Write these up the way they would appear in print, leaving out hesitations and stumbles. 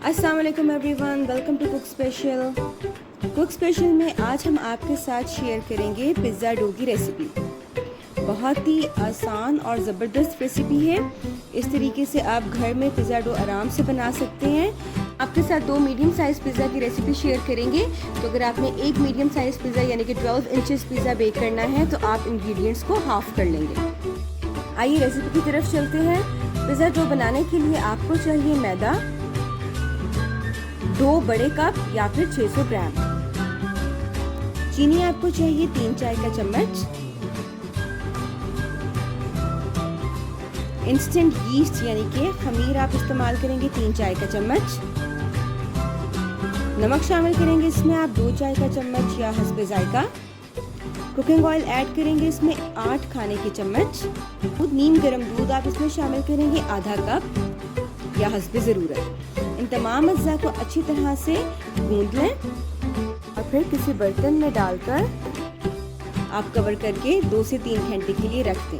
अस्सलाम वालेकुम everyone, welcome to cook special. Cook special में आज हम आपके साथ शेयर करेंगे पिज़्ज़ा डो की रेसिपी। बहुत ही आसान और ज़बरदस्त रेसिपी है। इस तरीके से आप घर में पिज़्ज़ा डो आराम से बना सकते हैं। आपके साथ 2 मीडियम साइज़ पिज़्ज़ा की रेसिपी शेयर करेंगे। तो अगर आपने एक मीडियम साइज़ पिज़्ज़ा यानी कि 12 इंचेस पिज़्ज़ा बेक करना है तो आप इंग्रेडिएंट्स को हाफ कर लेंगे। आइए रेसिपी की तरफ चलते हैं। पिज़्ज़ा डो बनाने के लिए आपको चाहिए मैदा 2 बड़े कप या फिर 600 ग्राम। चीनी आपको चाहिए 3 चाय का चम्मच। इंस्टेंट यीस्ट यानी कि खमीर आप इस्तेमाल करेंगे 3 चाय का चम्मच। नमक शामिल करेंगे इसमें आप 2 चाय का चम्मच या हस्बे जायका। कुकिंग ऑयल ऐड करेंगे इसमें 8 खाने के चम्मच। नीम गर्म दूध आप इसमें शामिल करेंगे आधा कप या हस्बे ज़रूरत। इन तमाम अज्जा को अच्छी तरह से गूंद लें और फिर किसी बर्तन में डालकर आप कवर करके 2 से 3 घंटे के लिए रख दें।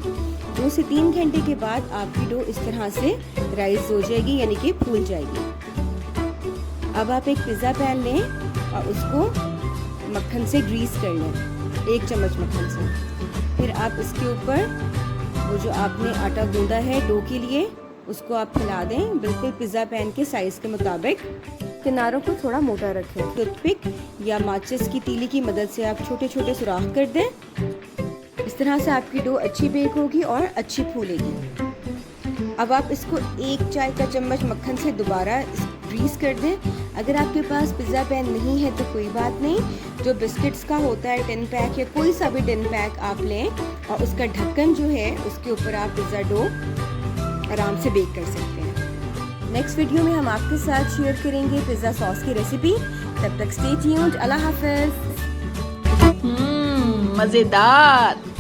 2 से 3 घंटे के बाद आपकी डो इस तरह से राइज हो जाएगी यानी कि फूल जाएगी। अब आप एक पिज़्ज़ा पैन लें और उसको मक्खन से ग्रीस कर लें, 1 चम्मच मक्खन से। फिर आप इसके ऊपर वो जो आपने आटा गूंदा है डो के लिए उसको आप फैला दें, बिल्कुल पिज़्ज़ा पैन के साइज़ के मुताबिक। किनारों को थोड़ा मोटा रखें। टूथपिक या माचिस की तीली की मदद से आप छोटे छोटे सुराख कर दें। इस तरह से आपकी डो अच्छी बेक होगी और अच्छी फूलेगी। अब आप इसको 1 चाय का चम्मच मक्खन से दोबारा ग्रीस कर दें। अगर आपके पास पिज़्ज़ा पैन नहीं है तो कोई बात नहीं, जो बिस्किट्स का होता है टिन पैक या कोई सा भी टिन पैक आप लें और उसका ढक्कन जो है उसके ऊपर आप पिज़्ज़ा डो आराम से बेक कर सकते हैं। नेक्स्ट वीडियो में हम आपके साथ शेयर करेंगे पिज़्ज़ा सॉस की रेसिपी। तब तक स्टे ट्यून्ड। अल्लाह हाफ़िज़। मज़ेदार।